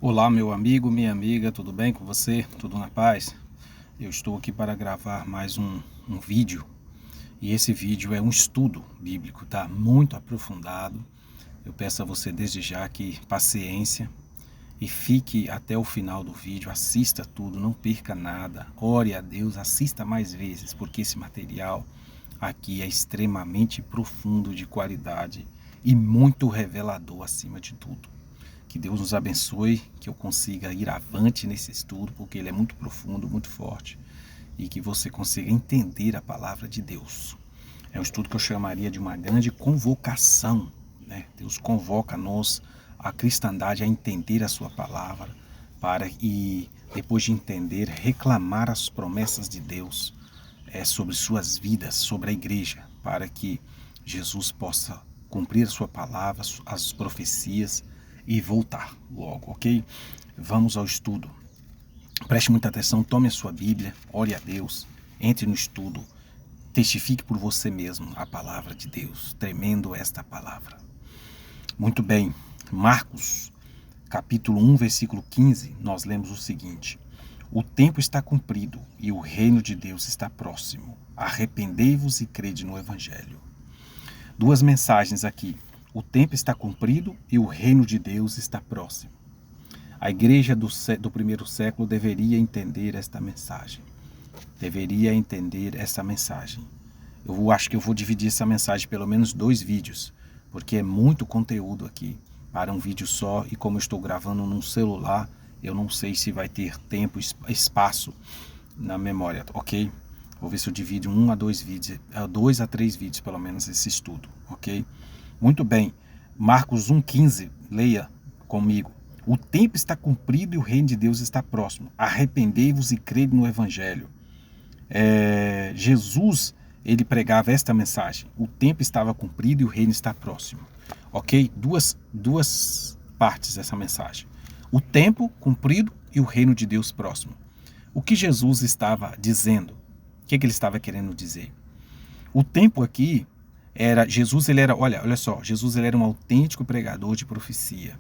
Olá, meu amigo, minha amiga, tudo bem com você? Tudo na paz? Eu estou aqui para gravar mais um vídeo e esse vídeo é um estudo bíblico, tá? Muito aprofundado. Eu peço a você desde já que paciência e fique até o final do vídeo, assista tudo, não perca nada, ore a Deus, assista mais vezes, porque esse material aqui é extremamente profundo, de qualidade e muito revelador acima de tudo. Que Deus nos abençoe, que eu consiga ir avante nesse estudo, porque ele é muito profundo, muito forte, e que você consiga entender a palavra de Deus. É um estudo que eu chamaria de uma grande convocação, né? Deus convoca-nos, a cristandade, a entender a sua palavra, para e depois de entender, reclamar as promessas de Deus sobre suas vidas, sobre a igreja, para que Jesus possa cumprir a sua palavra, as profecias e voltar logo, ok? Vamos ao estudo. Preste muita atenção, tome a sua Bíblia, ore a Deus, entre no estudo, testifique por você mesmo a palavra de Deus, tremendo esta palavra. Muito bem, Marcos, capítulo 1, versículo 15, nós lemos o seguinte: o tempo está cumprido e o reino de Deus está próximo. Arrependei-vos e crede no Evangelho. Duas mensagens aqui. O tempo está cumprido e o reino de Deus está próximo. A igreja do primeiro século deveria entender esta mensagem. Deveria entender essa mensagem. Eu acho que eu vou dividir essa mensagem em pelo menos 2 vídeos, porque é muito conteúdo aqui para um vídeo só, e como eu estou gravando num celular, eu não sei se vai ter tempo, espaço na memória, ok? Vou ver se eu divido 1 a 2 vídeos, 2 a 3 vídeos pelo menos esse estudo, ok? Muito bem, Marcos 1,15, leia comigo. O tempo está cumprido e o reino de Deus está próximo. Arrependei-vos e crede no Evangelho. Jesus, ele pregava esta mensagem. O tempo estava cumprido e o reino está próximo. Ok? Duas partes dessa mensagem. O tempo cumprido e o reino de Deus próximo. O que Jesus estava dizendo? O que ele estava querendo dizer? O tempo aqui era, Jesus ele era, olha só, Jesus ele era um autêntico pregador de profecia.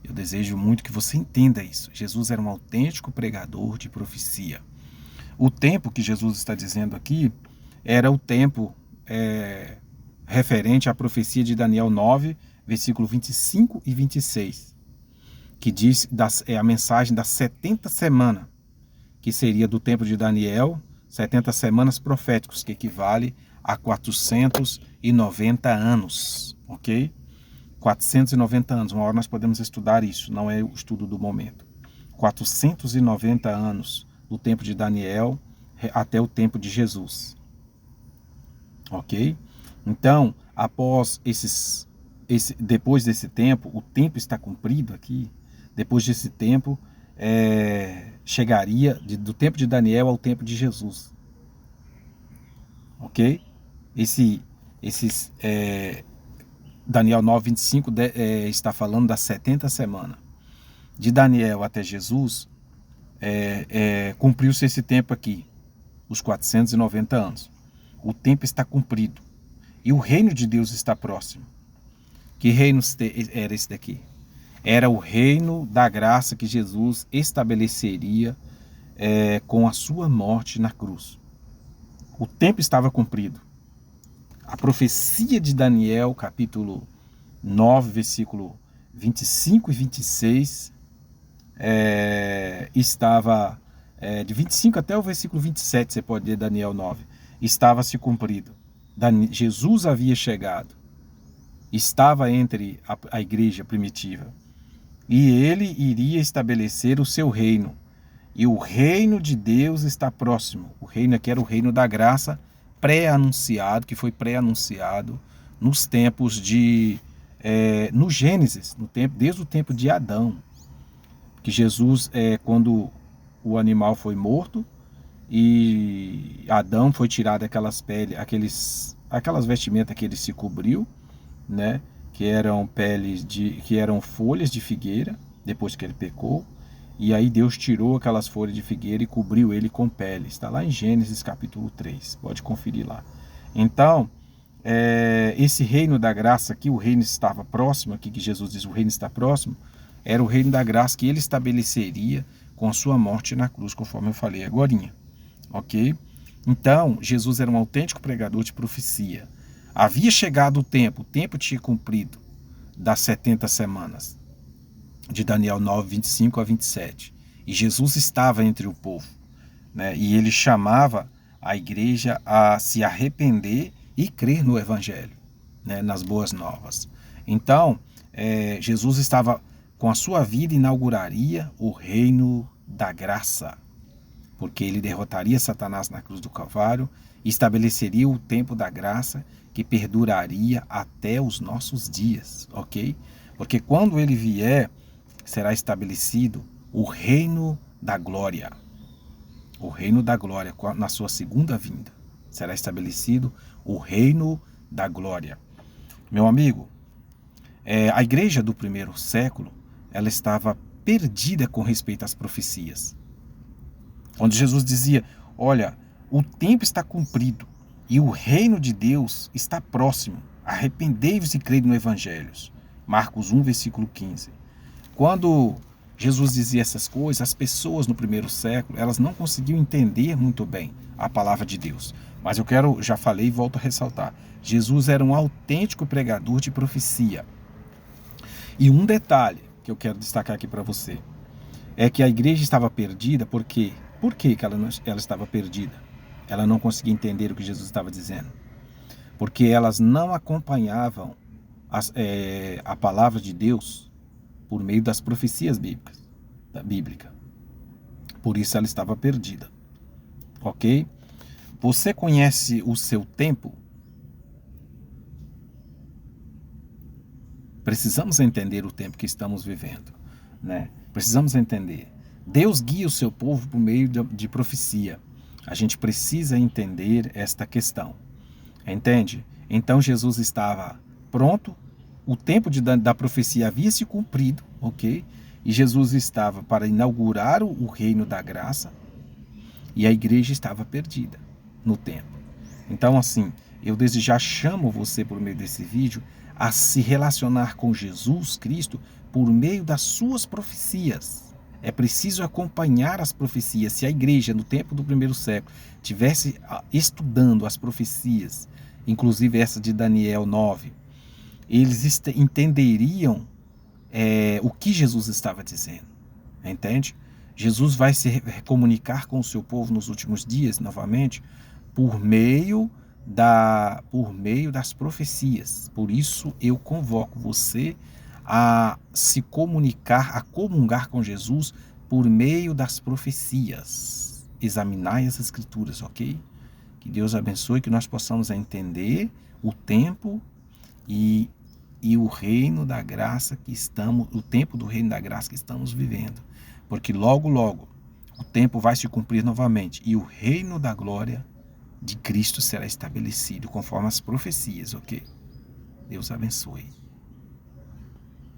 Eu desejo muito que você entenda isso. Jesus era um autêntico pregador de profecia. O tempo que Jesus está dizendo aqui era o tempo referente à profecia de Daniel 9, versículo 25 e 26, que diz a mensagem das 70 semanas, que seria do tempo de Daniel, 70 semanas proféticos, que equivale a 490 anos, ok? 490 anos, uma hora nós podemos estudar isso, não é o estudo do momento. 490 anos do tempo de Daniel até o tempo de Jesus, ok? Então, após depois desse tempo, o tempo está cumprido aqui, depois desse tempo, chegaria do tempo de Daniel ao tempo de Jesus, ok? Daniel 9, 25 está falando das 70 semanas. De Daniel até Jesus, cumpriu-se esse tempo aqui, os 490 anos. O tempo está cumprido. E o reino de Deus está próximo. Que reino era esse daqui? Era o reino da graça que Jesus estabeleceria com a sua morte na cruz. O tempo estava cumprido. A profecia de Daniel, capítulo 9, versículo 25 e 26, estava, de 25 até o versículo 27, você pode ler Daniel 9, estava se cumprido. Jesus havia chegado, estava entre a igreja primitiva, e ele iria estabelecer o seu reino. E o reino de Deus está próximo. O reino aqui era o reino da graça pré-anunciado, que foi pré-anunciado nos tempos no Gênesis, desde o tempo de Adão. Que Jesus, quando o animal foi morto e Adão foi tirado aquelas peles, aquelas vestimentas que ele se cobriu, né? Que eram que eram folhas de figueira, depois que ele pecou. E aí Deus tirou aquelas folhas de figueira e cobriu ele com pele. Está lá em Gênesis capítulo 3, pode conferir lá. Então, esse reino da graça aqui, o reino estava próximo, aqui que Jesus diz o reino está próximo, era o reino da graça que ele estabeleceria com a sua morte na cruz, conforme eu falei agorinha, ok? Então, Jesus era um autêntico pregador de profecia. Havia chegado o tempo tinha cumprido das 70 semanas, de Daniel 9, 25 a 27. E Jesus estava entre o povo, né? E ele chamava a igreja a se arrepender e crer no evangelho, né? Nas boas novas. Então, Jesus estava com a sua vida inauguraria o reino da graça, porque ele derrotaria Satanás na cruz do Calvário e estabeleceria o tempo da graça que perduraria até os nossos dias, ok? Porque quando ele vier, será estabelecido o reino da glória. O reino da glória, na sua segunda vinda, será estabelecido o reino da glória. Meu amigo, a igreja do primeiro século, ela estava perdida com respeito às profecias. Quando Jesus dizia, olha, o tempo está cumprido e o reino de Deus está próximo. Arrependei-vos e crede no Evangelho. Marcos 1, versículo 15. Quando Jesus dizia essas coisas, as pessoas no primeiro século, elas não conseguiam entender muito bem a palavra de Deus. Mas já falei e volto a ressaltar, Jesus era um autêntico pregador de profecia. E um detalhe que eu quero destacar aqui para você, é que a igreja estava perdida, por quê? Por que ela estava perdida? Ela não conseguia entender o que Jesus estava dizendo. Porque elas não acompanhavam a palavra de Deus por meio das profecias bíblicas. Por isso ela estava perdida. Ok? Você conhece o seu tempo? Precisamos entender o tempo que estamos vivendo, né? Precisamos entender. Deus guia o seu povo por meio de profecia. A gente precisa entender esta questão. Entende? Então Jesus estava pronto, o tempo da profecia havia se cumprido, ok? E Jesus estava para inaugurar o reino da graça e a igreja estava perdida no tempo. Então, assim, eu desde já chamo você por meio desse vídeo a se relacionar com Jesus Cristo por meio das suas profecias. É preciso acompanhar as profecias. Se a igreja, no tempo do primeiro século, tivesse estudando as profecias, inclusive essa de Daniel 9, eles entenderiam o que Jesus estava dizendo. Entende? Jesus vai se comunicar com o seu povo nos últimos dias, novamente, por meio das profecias. Por isso eu convoco você a se comunicar, a comungar com Jesus por meio das profecias. Examinai as escrituras, ok? Que Deus abençoe, que nós possamos entender o tempo e o reino da graça o tempo do reino da graça que estamos vivendo. Porque logo, logo, o tempo vai se cumprir novamente e o reino da glória de Cristo será estabelecido conforme as profecias, ok? Deus abençoe.